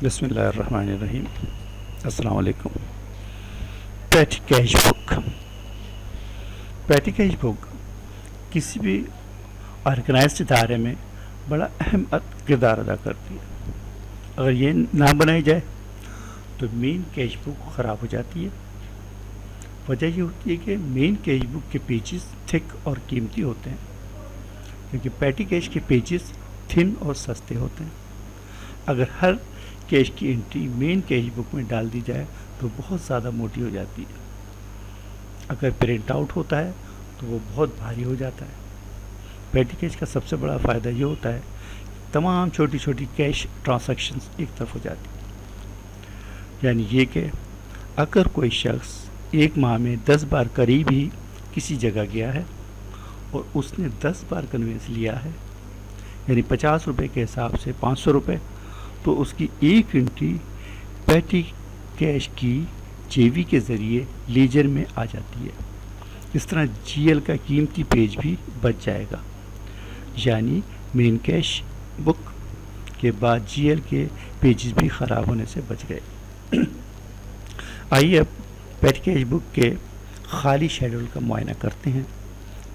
بسم اللہ الرحمن الرحیم. السلام علیکم. پیٹی کیش بک. پیٹی کیش بک کسی بھی آرگنائزڈ ادارے میں بڑا اہم کردار ادا کرتی ہے. اگر یہ نہ بنائی جائے تو مین کیش بک خراب ہو جاتی ہے. وجہ یہ ہوتی ہے کہ مین کیش بک کے پیجز تھک اور قیمتی ہوتے ہیں، کیونکہ پیٹی کیش کے پیجز تھن اور سستے ہوتے ہیں. اگر ہر کیش کی انٹری مین کیش بک میں ڈال دی جائے تو بہت زیادہ موٹی ہو جاتی ہے. اگر پرنٹ آؤٹ ہوتا ہے تو وہ بہت بھاری ہو جاتا ہے. پیٹی کیش کا سب سے بڑا فائدہ یہ ہوتا ہے کہ تمام چھوٹی چھوٹی کیش ٹرانزیکشنز ایک طرف ہو جاتی ہیں. یعنی یہ کہ اگر کوئی شخص ایک ماہ میں 10 بار قریب ہی کسی جگہ گیا ہے اور اس نے 10 بار کنوینس لیا ہے، یعنی 50 روپے کے حساب سے 500 روپے، تو اس کی ایک انٹری پیٹی کیش کی جے وی کے ذریعے لیجر میں آ جاتی ہے. اس طرح جی ایل کا قیمتی پیج بھی بچ جائے گا، یعنی مین کیش بک کے بعد جی ایل کے پیجز بھی خراب ہونے سے بچ گئے. آئیے اب پیٹی کیش بک کے خالی شیڈول کا معائنہ کرتے ہیں.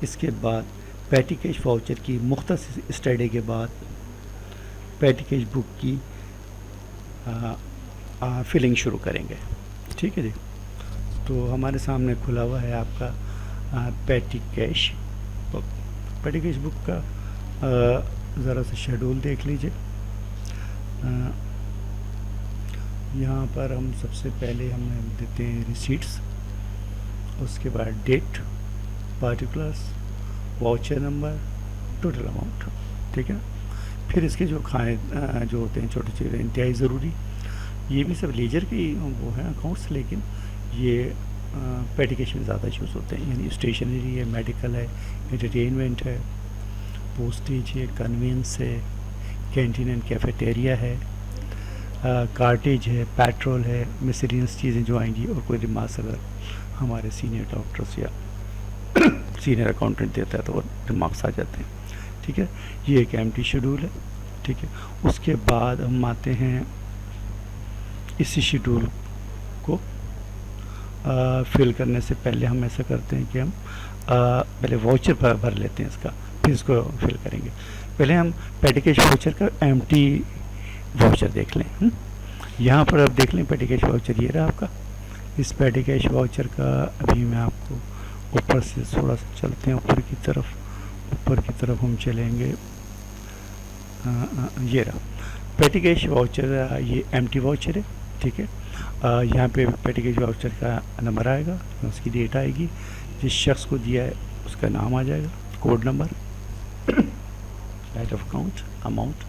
اس کے بعد پیٹی کیش واؤچر کی مختصر اسٹڈی کے بعد پیٹی کیش بک کی فلنگ شروع کریں گے. ٹھیک ہے جی. تو ہمارے سامنے کھلا ہوا ہے آپ کا پیٹی کیش بک. پیٹی کیش بک کا ذرا سا شیڈول دیکھ لیجئے. یہاں پر ہم سب سے پہلے ہم دیتے ہیں ریسیٹس، اس کے بعد date, particulars, voucher number, total amount. ٹھیک ہے. پھر اس کے جو کھانے جو ہوتے ہیں چھوٹے چھوٹے انتہائی ضروری، یہ بھی سب لیجر کے وہ ہیں اکاؤنٹس، لیکن یہ پیٹی کیش میں زیادہ یوز ہوتے ہیں. یعنی اسٹیشنری ہے، میڈیکل ہے، انٹرٹینمنٹ ہے، پوسٹیج ہے، کنوینس ہے، کینٹین اینڈ کیفیٹیریا ہے، کارٹیج ہے، پیٹرول ہے، مسلینس چیزیں جو آئیں گی، اور کوئی ریمارکس اگر ہمارے سینئر ڈاکٹرس یا سینئر اکاؤنٹنٹ دیتا ہے تو وہ ریمارکس آ جاتے ہیں. ٹھیک ہے. یہ ایک ایمٹی شیڈول ہے. ٹھیک ہے. اس کے بعد ہم آتے ہیں اسی شیڈول کو فل کرنے سے پہلے ہم ایسا کرتے ہیں کہ ہم پہلے واؤچر بھر لیتے ہیں اس کا، پھر اس کو فل کریں گے. پہلے ہم پیٹی کیش واؤچر کا ایمٹی واؤچر دیکھ لیں. یہاں پر آپ دیکھ لیں پیٹی کیش واؤچر یہ رہا آپ کا. اس پیٹی کیش واؤچر کا ابھی میں آپ کو اوپر سے تھوڑا سا چلتے ہیں اوپر کی طرف ہم چلیں گے. یہ رہا پیٹی کیش واؤچر. یہ ایمٹی واؤچر ہے. ٹھیک ہے. یہاں پہ پیٹی کیش واؤچر کا نمبر آئے گا، اس کی ڈیٹ آئے گی، جس شخص کو دیا ہے اس کا نام آ جائے گا، code number, date of account, amount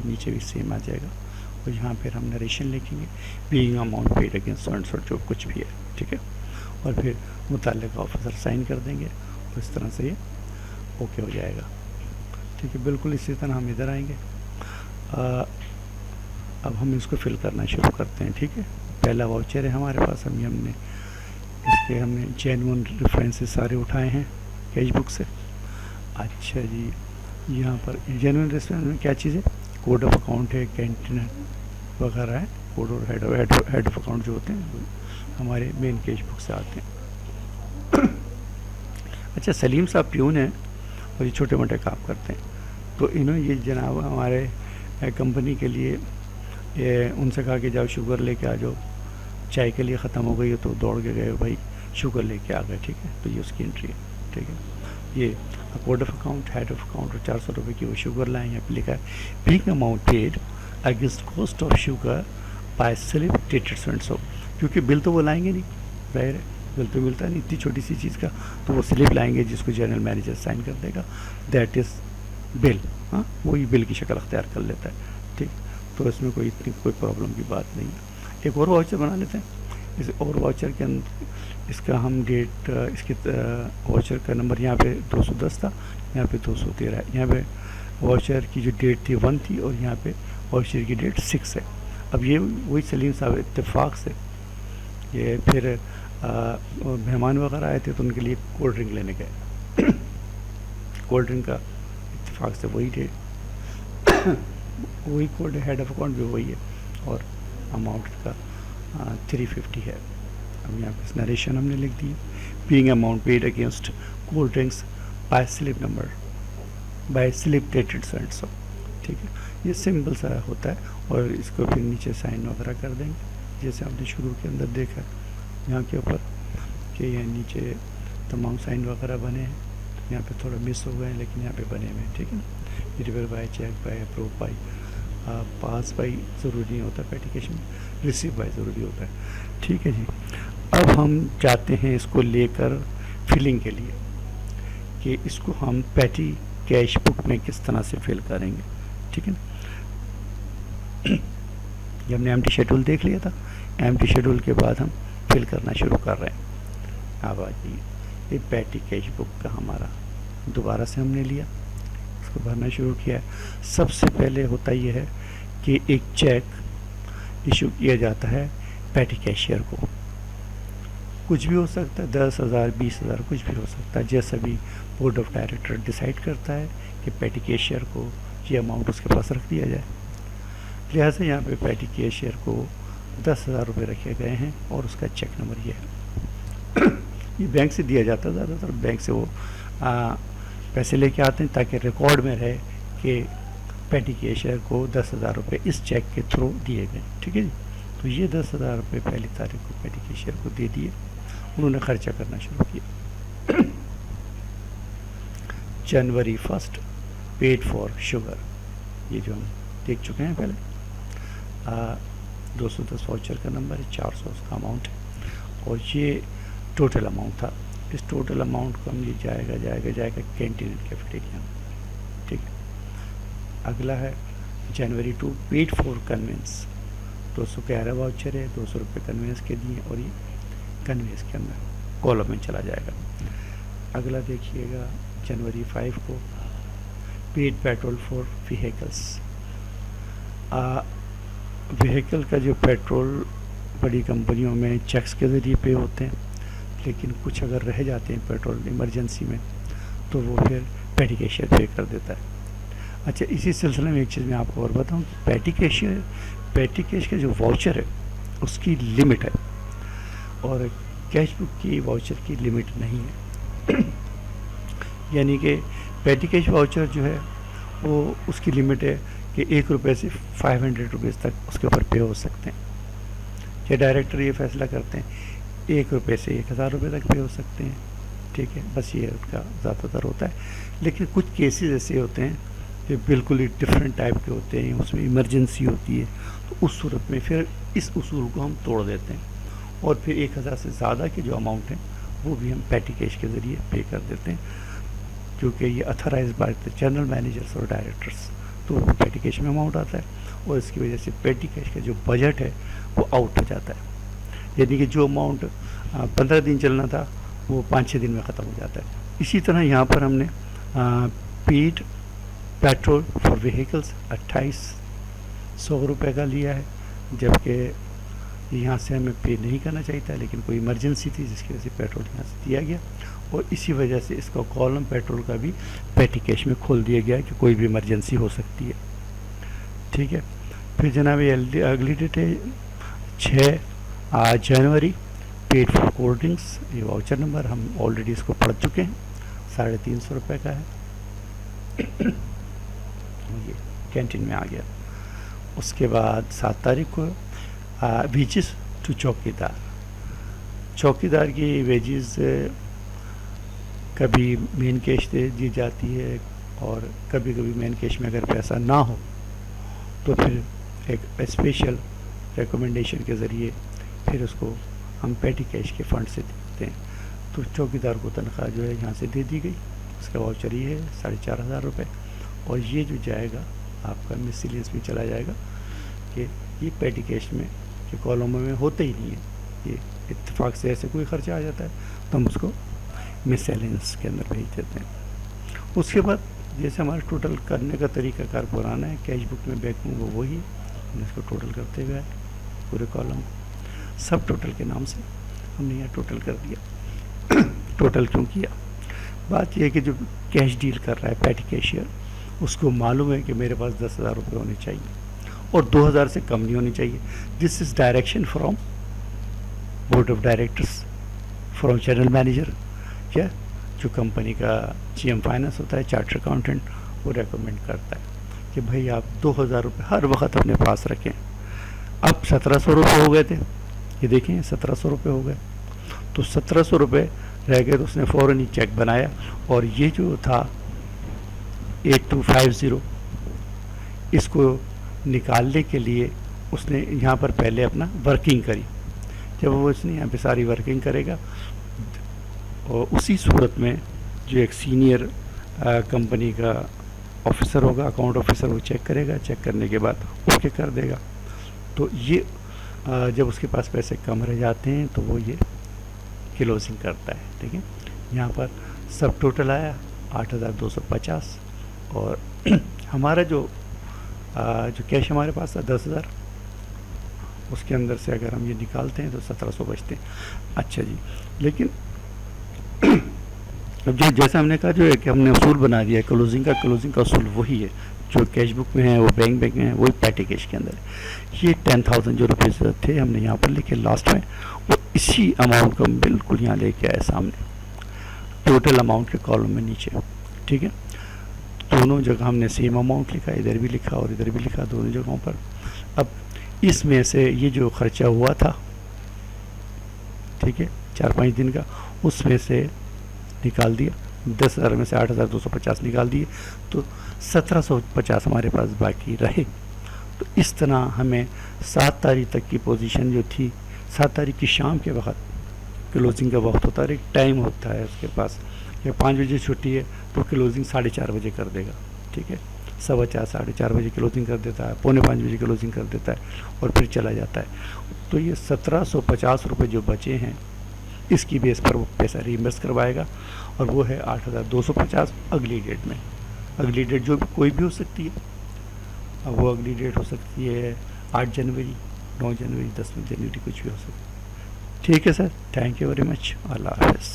نیچے بھی سیم آ جائے گا. اور یہاں پھر ہم نریشن لکھیں گے، بینگ اماؤنٹ پیڈ اگینسٹ سو جو کچھ بھی ہے. ٹھیک ہے. اور پھر متعلقہ آفیسر سائن کر دیں گے، اور اس طرح سے یہ اوکے ہو جائے گا. ٹھیک ہے. بالکل اسی طرح ہم ادھر آئیں گے. اب ہم اس کو فل کرنا شروع کرتے ہیں. ٹھیک ہے. پہلا واؤچر ہے ہمارے پاس. ہم نے اس کے جینون ریفرنسز سارے اٹھائے ہیں کیش بک سے. اچھا جی. یہاں پر جینون ریفرنس میں کیا چیز ہے؟ کوڈ آف اکاؤنٹ ہے، کینٹین وغیرہ ہے. کوڈ اور ہیڈ آف اکاؤنٹ جو ہوتے ہیں ہمارے مین کیش بک سے آتے ہیں. اچھا. سلیم صاحب پیون ہیں اور یہ چھوٹے موٹے کام کرتے ہیں. تو انہوں یہ جناب ہمارے کمپنی کے لیے ان سے کہا کہ جاؤ شوگر لے کے آ جاؤ، چائے کے لیے ختم ہو گئی ہے تو دوڑ کے گئے بھائی شوگر لے کے آ گئے. ٹھیک ہے. تو یہ اس کی انٹری ہے. ٹھیک ہے. یہ code of account, head of account اور 400 روپے کی وہ شوگر لائیں. یہاں پہ لکھا ہے being amount paid against cost of sugar by slip dated so and so. کیونکہ بل تو وہ لائیں گے نہیں، ظاہر ہے بل تو ملتا نہیں اتنی چھوٹی سی چیز کا، تو وہ سلپ لائیں گے جس کو جنرل مینیجر سائن کر دے گا. دیٹ از بل. ہاں، وہی بل کی شکل اختیار کر لیتا ہے. ٹھیک. تو اس میں کوئی پرابلم کی بات نہیں ہے. ایک اور واؤچر بنا لیتے ہیں. اس اور واؤچر کے اندر اس کا ہم ڈیٹ، اس کے واؤچر کا نمبر یہاں پہ 210 تھا، یہاں پہ 213 ہے. یہاں پہ واؤچر کی جو ڈیٹ تھی 1 تھی، اور یہاں پہ واؤچر کی ڈیٹ 6 ہے. اب یہ وہی سلیم صاحب اتفاق سے یہ پھر مہمان وغیرہ آئے تھے تو ان کے لیے کولڈ ڈرنک لینے گئے. کولڈ ڈرنک کا اتفاق سے وہی ڈیٹ، وہی کوڈ، ہیڈ آف اکاؤنٹ بھی وہی ہے. اور اماؤنٹ کا 350 ہے. اب یہاں پہ نریشن ہم نے لکھ دی, being amount paid against cold drinks by slip number by slip dated so and so. ٹھیک ہے, یہ سمپل سا ہوتا ہے, اور اس کو پھر نیچے سائن وغیرہ کر دیں گے, جیسے ہم نے شروع کے اندر دیکھا یہاں کے اوپر کہ یہ نیچے تمام سائن وغیرہ بنے ہیں. یہاں پہ تھوڑا مس ہو گئے ہیں لیکن یہاں پہ بنے ہوئے ہیں. ٹھیک ہے نا, deliver by, check by, approve by, pass by ضروری نہیں ہوتا پیٹیکیشن میں, ریسیو بائی ضروری ہوتا ہے. ٹھیک ہے جی. اب ہم چاہتے ہیں اس کو لے کر فلنگ کے لیے کہ اس کو ہم پیٹی کیش بک میں کس طرح سے فل کریں گے. ٹھیک ہے نا, یہ ہم نے ایمٹی شیڈول دیکھ لیا تھا. ایمٹی شیڈول کے بعد ہم فل کرنا شروع کر رہے ہیں. اب آجیے, یہ پیٹی کیش بک کا ہمارا دوبارہ سے ہم نے لیا, اس کو بھرنا شروع کیا. سب سے پہلے ہوتا یہ ہے کہ ایک چیک ایشو کیا جاتا ہے پیٹی کیشیئر کو. کچھ بھی ہو سکتا ہے, 10,000 20,000 کچھ بھی ہو سکتا ہے, جیسا بھی بورڈ آف ڈائریکٹر ڈیسائیڈ کرتا ہے کہ پیٹی کیشیئر کو یہ اماؤنٹ اس کے پاس رکھ دیا جائے. لہٰذا یہاں پہ پیٹی کیشیئر کو 10,000 روپے رکھے گئے ہیں, اور اس کا چیک نمبر یہ ہے. یہ بینک سے دیا جاتا ہے, زیادہ تر بینک سے وہ پیسے لے کے آتے ہیں تاکہ ریکارڈ میں رہے کہ پیٹی کیشیئر کو 10,000 روپے اس چیک کے تھرو دیے گئے. ٹھیک ہے جی. تو یہ 10,000 روپے پہلی تاریخ کو پیٹی کیشیئر کو دے دیے, انہوں نے خرچہ کرنا شروع کیا. جنوری 1 پیڈ فار شوگر, یہ جو ہم دیکھ چکے ہیں پہلے. 210 واؤچر کا نمبر ہے, 400 اس کا اماؤنٹ ہے, اور یہ ٹوٹل اماؤنٹ تھا. اس ٹوٹل اماؤنٹ کو ہم یہ جائے گا کینٹین اینڈ کیفیٹیریا. ٹھیک ہے. اگلا ہے جنوری 2 پیڈ فار کنوینس, 211 واؤچر ہے, 200 روپے کنوینس کے دیے, اور یہ کنوینس کے اندر کالم میں چلا جائے گا. اگلا دیکھیے گا جنوری 5 کو پیڈ پیٹرول فار ویہیکلس. ویہیکل کا جو پیٹرول بڑی کمپنیوں میں چیکس کے ذریعے پے ہوتے ہیں, لیکن کچھ اگر رہ جاتے ہیں پیٹرول ایمرجنسی میں تو وہ پھر پیٹی کیشیئر پے کر دیتا ہے. اچھا, اسی سلسلے میں ایک چیز میں آپ کو اور بتاؤں کہ پیٹی کیش کا جو واؤچر ہے اس کی لمٹ ہے, اور کیش بک کی واؤچر کی لمٹ نہیں ہے. یعنی کہ پیٹی کیش واؤچر جو ہے وہ اس کی لمٹ ہے کہ 1 روپے سے 500 روپیز تک اس کے اوپر پے ہو سکتے ہیں. یا ڈائریکٹر یہ فیصلہ کرتے ہیں 1 روپے سے 1,000 روپے تک پے ہو سکتے ہیں. ٹھیک ہے, بس یہ ان کا زیادہ تر ہوتا ہے. لیکن کچھ کیسز ایسے ہوتے ہیں کہ بالکل ہی ڈفرینٹ ٹائپ کے ہوتے ہیں, اس میں ایمرجنسی ہوتی ہے, تو اس صورت میں پھر اس اصول کو ہم توڑ دیتے ہیں, اور پھر 1,000 سے زیادہ کے جو اماؤنٹ ہیں وہ بھی ہم پیٹی کیش کے ذریعے پے کر دیتے ہیں, کیونکہ یہ اتھرائز بائی جنرل مینیجرس اور ڈائریکٹرس, تو وہ پیٹی کیش میں اماؤنٹ آتا ہے, اور اس کی وجہ سے پیٹی کیش کا جو بجٹ ہے وہ آؤٹ ہو جاتا ہے. یعنی کہ جو اماؤنٹ 15 دن چلنا تھا وہ 5-6 دن میں ختم ہو جاتا ہے. اسی طرح یہاں پر ہم نے پیڈ پیٹرول فار ویہیکلس 2,800 روپے کا لیا ہے, جبکہ یہاں سے ہمیں پے نہیں کرنا چاہیے تھا, لیکن کوئی ایمرجنسی تھی جس کی وجہ سے پیٹرول یہاں سے دیا گیا, اور اسی وجہ سے اس کا کالم پیٹرول کا بھی پیٹی کیش میں کھول دیا گیا کہ کوئی بھی ایمرجنسی ہو سکتی ہے. ٹھیک ہے. پھر جناب اگلی ڈیٹ ہے 6 جنوری پیڈ فار کولڈ ڈرنکس. یہ واؤچر نمبر ہم آلریڈی اس کو پڑھ چکے ہیں, 350 روپے کا ہے, یہ کینٹین میں آ گیا. اس کے بعد 7 تاریخ کو ویجز ٹو چوکیدار. چوکیدار کی ویجز کبھی مین کیش دے دی جاتی ہے, اور کبھی کبھی مین کیش میں اگر پیسہ نہ ہو تو پھر ایک اسپیشل ریکمنڈیشن کے ذریعے پھر اس کو ہم پیٹی کیش کے فنڈ سے دیتے ہیں. تو چوکیدار کو تنخواہ جو ہے یہاں سے دے دی گئی, اس کا واؤچر یہ ہے 4,500 روپے, اور یہ جو جائے گا آپ کا مسیلینس میں چلا جائے گا, کہ یہ پیٹی کیش میں کہ کالموں میں ہوتے ہی نہیں ہے, یہ اتفاق سے ایسے کوئی خرچہ آ جاتا ہے تو ہم اس کو مسیلینس کے اندر بھیج دیتے ہیں. اس کے بعد جیسے ہمارا ٹوٹل کرنے کا طریقہ کار پرانا ہے, کیش بک میں بیک میں وہ وہی ہم اس کو ٹوٹل کرتے ہوئے پورے کالم سب ٹوٹل کے نام سے ہم نے یہاں ٹوٹل کر دیا. ٹوٹل کیوں کیا؟ بات یہ ہے کہ جو کیش ڈیل کر رہا ہے پیٹی کیشیئر, اس کو معلوم ہے کہ میرے پاس 10,000 روپے ہونے چاہیے, اور 2000 سے کم نہیں ہونی چاہیے. This is direction from board of directors, from general manager. کیا جو کمپنی کا جی ایم فائنانس ہوتا ہے، چارٹر اکاؤنٹنٹ، وہ ریکمینڈ کرتا ہے کہ بھائی آپ 2000 روپے ہر وقت اپنے پاس رکھیں. اب 1700 روپے ہو گئے تھے، یہ دیکھیں 1700 روپے ہو گئے، تو 1700 روپے رہ گئے، تو اس نے فوراً ہی چیک بنایا، اور یہ جو تھا 8250 اس کو نکالنے کے لیے اس نے یہاں پر پہلے اپنا ورکنگ کری. جب وہ اس نے یہاں پہ ساری ورکنگ کرے گا، اور اسی صورت میں جو ایک سینئر کمپنی کا آفیسر ہوگا، اکاؤنٹ آفیسر، وہ چیک کرے گا، چیک کرنے کے بعد اوکے کر دے گا. تو یہ جب اس کے پاس پیسے کم رہ جاتے ہیں تو وہ یہ کلوزنگ کرتا ہے. ٹھیک ہے، یہاں پر سب ٹوٹل آیا 8250، اور ہمارا جو کیش ہمارے پاس تھا 10,000، اس کے اندر سے اگر ہم یہ نکالتے ہیں تو 1700 بچتے ہیں. اچھا جی، لیکن اب جیسا ہم نے کہا، جو ہے کہ ہم نے اصول بنا دیا ہے کلوزنگ کا اصول وہی ہے جو کیش بک میں ہے، وہ بینک میں ہے، وہی پیٹی کیش کے اندر ہے. یہ 10,000 جو روپیز تھے ہم نے یہاں پر لکھے لاسٹ میں، وہ اسی اماؤنٹ کو ہم بالکل یہاں لے کے آئے سامنے ٹوٹل اماؤنٹ کے کالم میں نیچے. ٹھیک ہے، دونوں جگہ ہم نے سیم اماؤنٹ لکھا، ادھر بھی لکھا اور ادھر بھی لکھا، دونوں جگہوں پر. اب اس میں سے یہ جو خرچہ ہوا تھا، ٹھیک ہے، 4-5 دن کا، اس میں سے نکال دیا، 10,000 میں سے 8,250 نکال دیے، تو 1,750 ہمارے پاس باقی رہے. تو اس طرح ہمیں 7 تاریخ تک کی پوزیشن جو تھی، 7 تاریخ کی شام کے وقت کلوزنگ کا وقت ہوتا ہے، ایک ٹائم ہوتا ہے اس کے پاس، کہ 5 بجے چھٹی ہے تو کلوزنگ 4:30 بجے کر دے گا. ٹھیک ہے، 4:15 4:30 بجے کلوزنگ کر دیتا ہے، 4:45 بجے کلوزنگ کر دیتا ہے، اور پھر چلا جاتا ہے. تو یہ 1,750 روپے جو بچے ہیں، اس کی بیس پر وہ پیسہ ریمبرس کروائے گا، اور وہ ہے 8,250 اگلی ڈیٹ میں. اگلی ڈیٹ جو کوئی بھی ہو سکتی ہے، اب وہ اگلی ڈیٹ ہو سکتی ہے 8 جنوری، 9 جنوری، 10 جنوری، کچھ بھی ہو سکتی ہے. ٹھیک ہے سر، تھینک یو ویری مچ، اللہ حافظ.